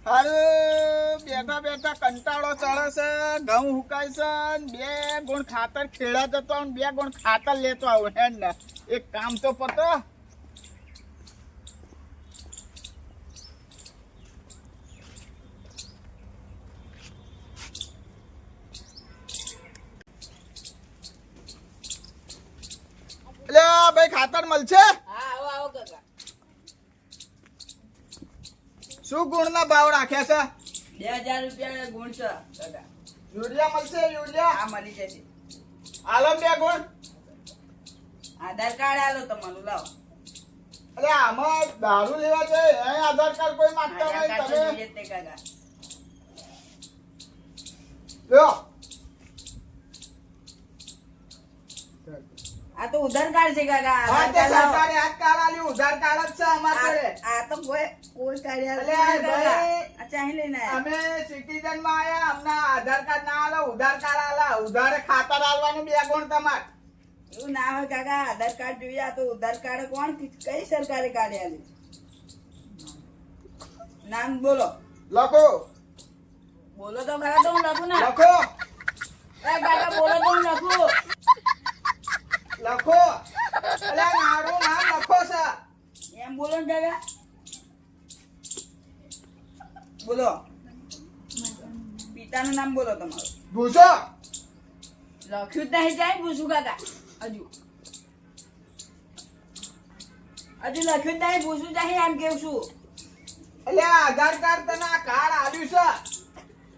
અરે બેઠા બેઠા કંટાળો ચડે છે, ઘઉં હુકાય છે, બે ગુણ ખાતર ખેડા જતો બે ગુણ ખાતર લેતો આવું હે ને એક કામ તો પતો. એટલે ભાઈ ખાતર મળશે? હા આવો આવો કાકા. શું ગુણના ભાવ રાખ્યા છે? 2000 રૂપિયા ગુણ છે કાકા. યુરિયા મળશે? યુરિયા હા મળી જશે. આલો બે ગુણ. આધાર કાર્ડ આલો તમારું લાવો. એટલે આમાં દારૂ લેવા છે આધાર કાર્ડ કોઈ માંગતા આધાર નહીં. કાર્ડ તો તમે જોઈએ જ તે કાકા. લ્યો. આ તો ઉધાર કાર્ડ છે કાકા. હા આધાર તે કાર્ડ લાવો. સરકારે હાથ કાર્ડ આલ્યું, ઉધાર કાર્ડ જ છે અમારે. આ તો કોઈ કાર્ડ અલે કાકા. ભાઈ, આ ચાહી લઈને આયા. અમે સિટીઝન માં આયા, અમને આધાર કાર્ડ ના આલો, ઉધાર કાર્ડ આલા. ઉધારે ખાતર આલવાનું બે ગુણ તમાર. એવું ના હોય કાકા. આધાર કાર્ડ જોઈએ. આ તો ઉધાર કાર્ડ કોણ કઈ સરકારે કાઢી આલ્યું? નામ બોલો. લખો બોલો તો ખરા તો હું લખું ને. લખો એ કાકા બોલો તો હું લખું. લખો. અલે મારું નામ લખો છે. એમ બોલો ને કાકા. બોલો. પિતાનું નામ બોલો તમારું. ભૂસો. લખ્યું જ નહીં જાય પૂછું કાકા. હજુ લખ્યું જ નહીં પૂછું જાય એમ કેવું છું. એટલે આધાર કાર્ડ તને આ કાર્ડ આલ્યું છે,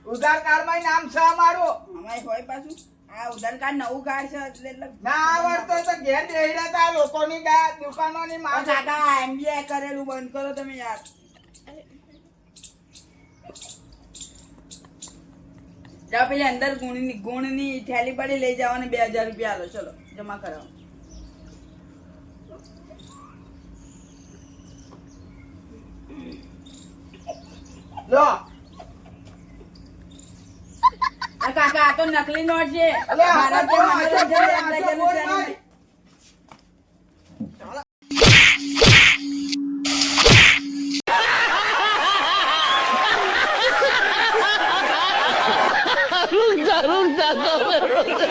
ઉધાર કાર્ડ માં નામ છે અમારું. અમારે હોય પાછું આ ઉધાર કાર્ડ નવું કાર્ડ છે એટલે ના આવડતો તો ઘેર બેહી હતા લોકોની દુકાનોની માલ. કાકા એમબીએ કરેલું બંધ કરો તમે યાર. જાઓ પેલી અંદર ગુણની થેલી પડી લઈ જાઓ અને 2000 રૂપિયા આલો. ચલો જમા કરાવો. લો. આ કાકા આ તો નકલી નોટ છે. અલે આ મારા તો જે આ તો મનોરંજન બોલ, આપણે આ તો જેનું બોલ છે ભાઈ. નહીં. Rusa, rusa, rusa.